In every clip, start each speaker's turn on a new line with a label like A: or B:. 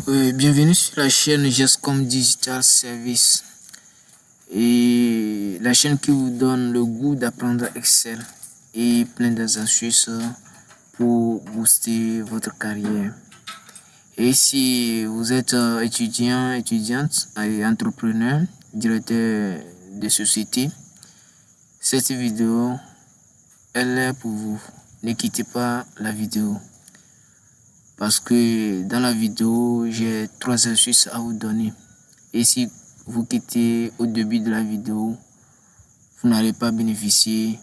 A: Bienvenue sur la chaîne Gescom Digital Service et la chaîne qui vous donne le goût d'apprendre Excel et plein d'astuces pour booster votre carrière. Et si vous êtes étudiant, étudiante et entrepreneur, directeur de société, cette vidéo elle est pour vous. Ne quittez pas la vidéo. Parce que dans la vidéo, j'ai 3 astuces à vous donner. Et si vous quittez au début de la vidéo, vous n'allez pas bénéficier de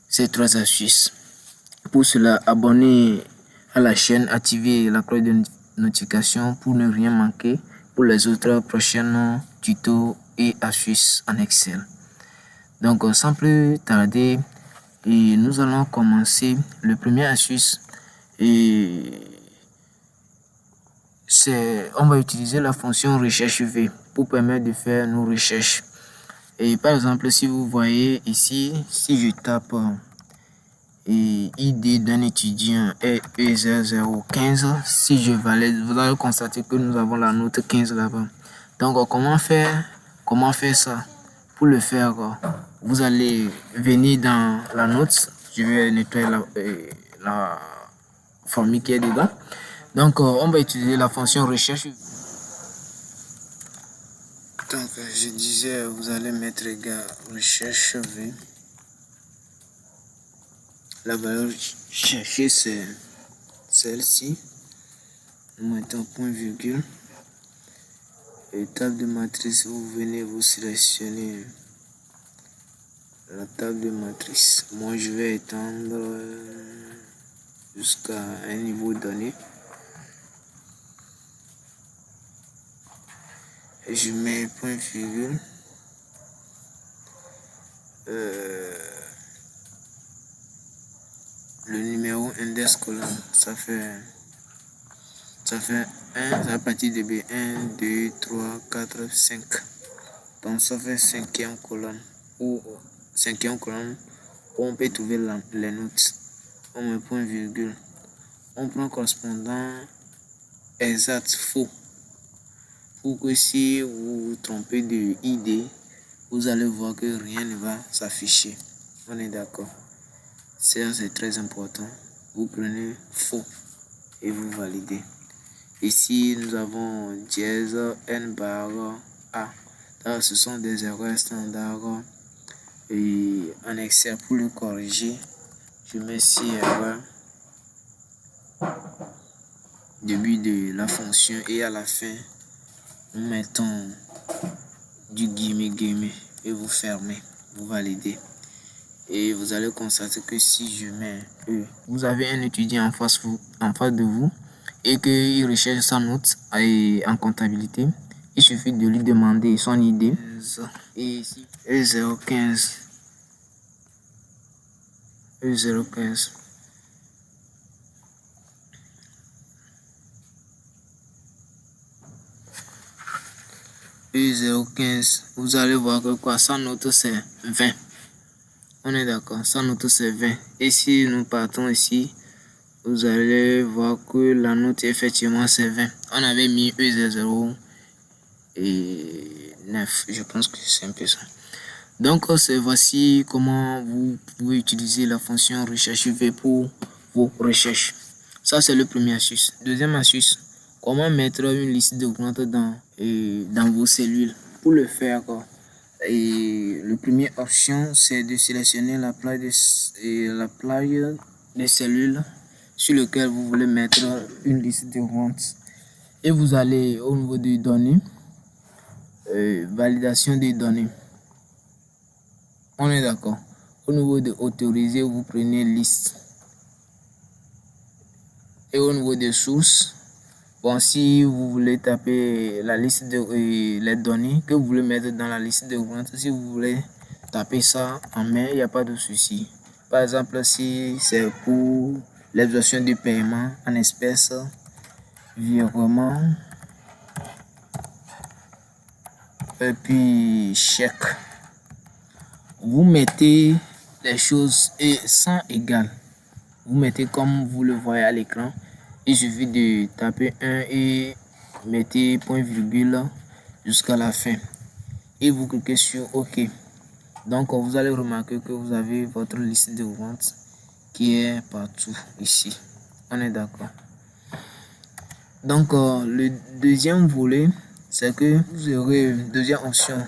A: ces 3 astuces. Pour cela, abonnez à la chaîne, activez la cloche de notification pour ne rien manquer pour les autres prochaines tutos et astuces en Excel. Donc, sans plus tarder, nous allons commencer. Le premier astuce on va utiliser la fonction recherche V pour permettre de faire nos recherches. Et par exemple, si vous voyez ici, si je tape ID d'un étudiant E0015, si je valide, vous allez constater que nous avons la note 15 là-bas. Donc, comment faire ça? Pour le faire, vous allez venir dans la note. Je vais nettoyer la formule qui est dedans. Donc, on va utiliser la fonction recherche. Donc, je disais, vous allez mettre égal recherche V. La valeur cherchée, c'est celle-ci. Nous mettons point virgule. Et table de matrice, vous venez vous sélectionner la table de matrice. Moi, je vais étendre jusqu'à un niveau donné. Et je mets point virgule. Le numéro index colonne, ça fait 1, à partir de B, 1, 2, 3, 4, 5. Donc ça fait 5e colonne, ou 5e colonne où on peut trouver les notes. On met point virgule. On prend correspondant exact faux. Pour que si vous vous trompez de ID, vous allez voir que rien ne va s'afficher. On est d'accord. Ça, c'est très important. Vous prenez faux et vous validez. Ici, nous avons dièse n bar a. Alors, ce sont des erreurs standards. Et en Excel, pour le corriger, je mets 6 erreurs. Début de la fonction et à la fin, nous mettons du guillemot et vous fermez, vous validez. Et vous allez constater que si je mets E, vous avez un étudiant en face de vous et qu'il recherche sa note en comptabilité, il suffit de lui demander son ID. Et ici, E015. E015. E015, vous allez voir que quoi, sa note c'est 20. On est d'accord, sa note c'est 20. Et si nous partons ici, vous allez voir que la note effectivement c'est 20. On avait mis E0 et 9. Je pense que c'est un peu ça. Donc voici comment vous pouvez utiliser la fonction recherche V pour vos recherches. Ça c'est le premier astuce. Deuxième astuce, comment mettre une liste d'augmente dans vos cellules. Pour le faire, la première option c'est de sélectionner la plage des cellules sur lequel vous voulez mettre une liste de ventes. Et vous allez au niveau des données, validation des données. On est d'accord. Au niveau de autoriser, vous prenez liste. Et au niveau des sources, bon, si vous voulez taper la liste les données que vous voulez mettre dans la liste de ventes, si vous voulez taper ça en main, il n'y a pas de souci. Par exemple, si c'est pour l'exécution du paiement en espèces, virement, et puis chèque, vous mettez les choses et sans égal. Vous mettez comme vous le voyez à l'écran. Il suffit de taper 1 et mettez point virgule jusqu'à la fin et vous cliquez sur OK. Donc vous allez remarquer que vous avez votre liste de ventes qui est partout ici. On est d'accord. Donc le deuxième volet, c'est que vous aurez, deuxième option,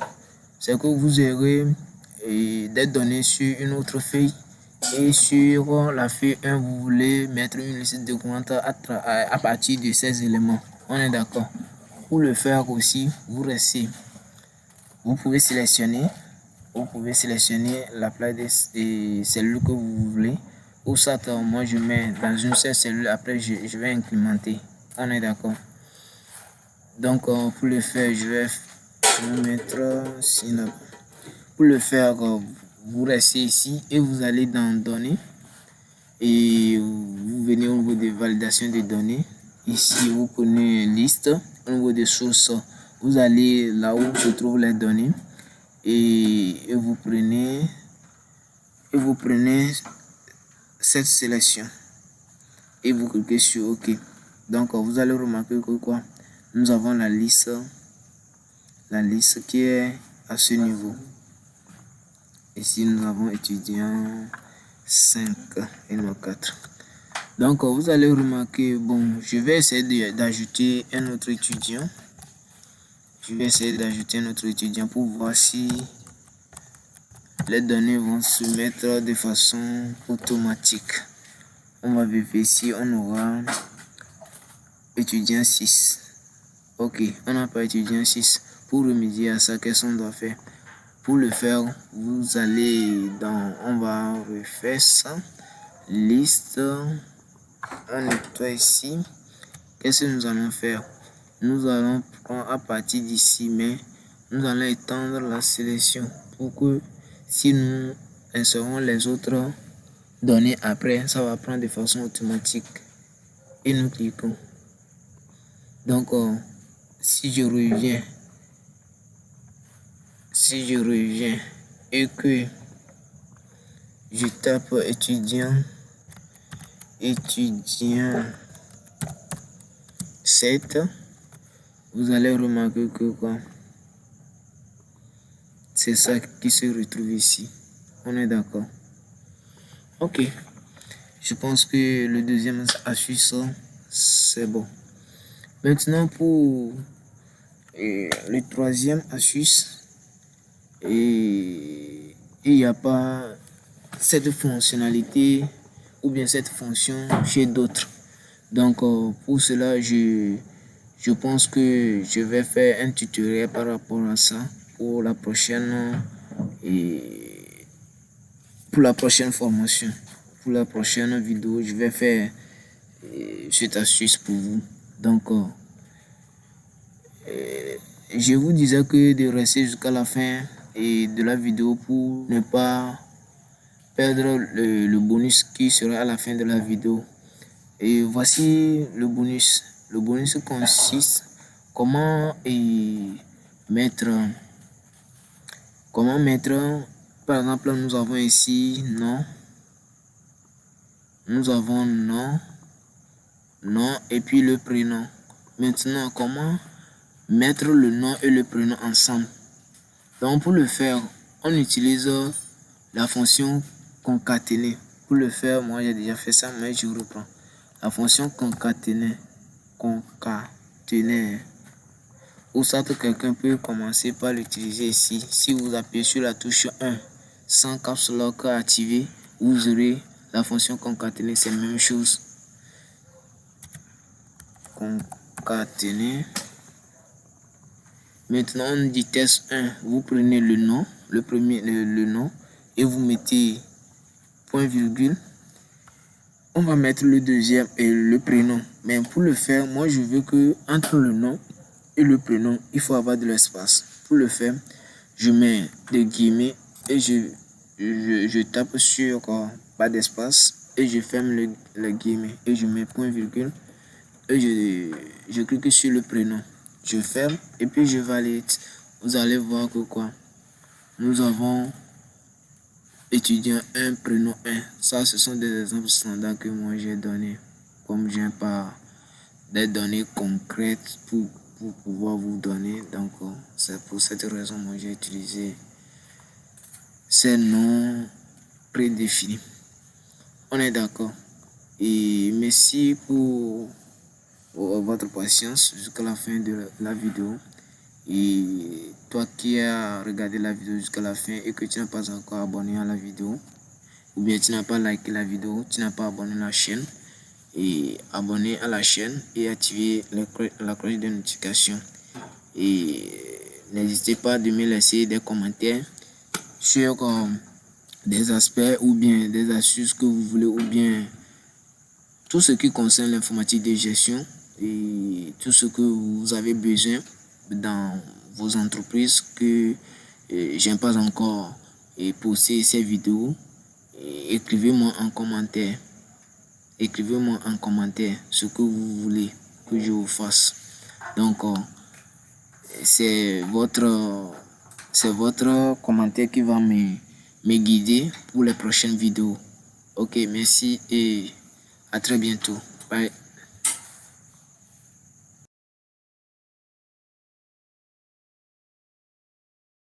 A: c'est que vous aurez des données sur une autre feuille. Et sur la feuille 1, vous voulez mettre une liste de ventes à partir de ces éléments. On est d'accord. Pour le faire aussi, vous pouvez sélectionner la playlist des cellules que vous voulez. Ou ça, moi je mets dans une seule cellule, après je vais incrémenter. On est d'accord. Donc pour le faire, je vais mettre Synapse. Pour le faire, vous restez ici et vous allez dans données et vous venez au niveau de validation des données. Ici, vous prenez liste. Au niveau des sources, vous allez là où se trouvent les données et vous prenez cette sélection et vous cliquez sur OK. Donc vous allez remarquer que quoi, nous avons la liste qui est à ce niveau. Ici nous avons étudiants 5 et non 4. Donc vous allez remarquer, bon, je vais essayer d'ajouter un autre étudiant. Pour voir si les données vont se mettre de façon automatique. On va vérifier ici, on aura étudiant 6. OK, on n'a pas étudiant 6. Pour remédier à ça, qu'est-ce qu'on doit faire? Pour le faire, vous allez on va refaire ça. Liste, on nettoie ici. Qu'est-ce que nous allons faire? Nous allons prendre à partir d'ici, mais nous allons étendre la sélection pour que si nous insérons les autres données après, ça va prendre de façon automatique. Et nous cliquons. Donc, si je reviens et que je tape étudiant 7, vous allez remarquer que quoi, c'est ça qui se retrouve ici. On est d'accord. OK, je pense que le deuxième astuce c'est bon. Maintenant pour le troisième astuce, et il n'y a pas cette fonctionnalité ou bien cette fonction chez d'autres. Donc pour cela, je pense que je vais faire un tutoriel par rapport à ça pour la prochaine formation. Pour la prochaine vidéo, je vais faire cette astuce pour vous. Donc je vous disais que de rester jusqu'à la fin de la vidéo pour ne pas perdre le bonus qui sera à la fin de la vidéo. Et voici le bonus. Le bonus consiste comment mettre, par exemple, nous avons ici nom, et puis le prénom. Maintenant, comment mettre le nom et le prénom ensemble? Donc pour le faire, on utilise la fonction concaténer. Pour le faire, moi j'ai déjà fait ça, mais je reprends. La fonction concaténer. Ou ça, quelqu'un peut commencer par l'utiliser ici. Si vous appuyez sur la touche 1 sans caps lock activé, vous aurez la fonction concaténer. C'est la même chose. Concaténer. Maintenant, on dit test 1. Vous prenez le nom, le nom, et vous mettez point virgule. On va mettre le deuxième et le prénom. Mais pour le faire, moi je veux que entre le nom et le prénom, il faut avoir de l'espace. Pour le faire, je mets des guillemets et je tape sur pas d'espace et je ferme le guillemets et je mets point virgule et je clique sur le prénom. Je ferme et puis je valide. Vous allez voir que quoi, nous avons étudiant 1, prénom 1. Ça, ce sont des exemples standards que moi j'ai donné. Comme j'ai pas des données concrètes pour pour pouvoir vous donner. Donc, c'est pour cette raison que j'ai utilisé ces noms prédéfinis. On est d'accord. Et merci pour votre patience jusqu'à la fin de la vidéo. Et toi qui as regardé la vidéo jusqu'à la fin et que tu n'as pas encore abonné à la vidéo, ou bien tu n'as pas liké la vidéo, tu n'as pas abonné à la chaîne, et abonner à la chaîne et activer la cloche de notification. Et n'hésitez pas de me laisser des commentaires sur des aspects ou bien des astuces que vous voulez, ou bien tout ce qui concerne l'informatique de gestion et tout ce que vous avez besoin dans vos entreprises que j'ai pas encore posté ces vidéos. Écrivez-moi en commentaire. Écrivez-moi en commentaire ce que vous voulez que je vous fasse. Donc, c'est votre commentaire qui va me guider pour les prochaines vidéos. Ok, merci et à très bientôt. Bye.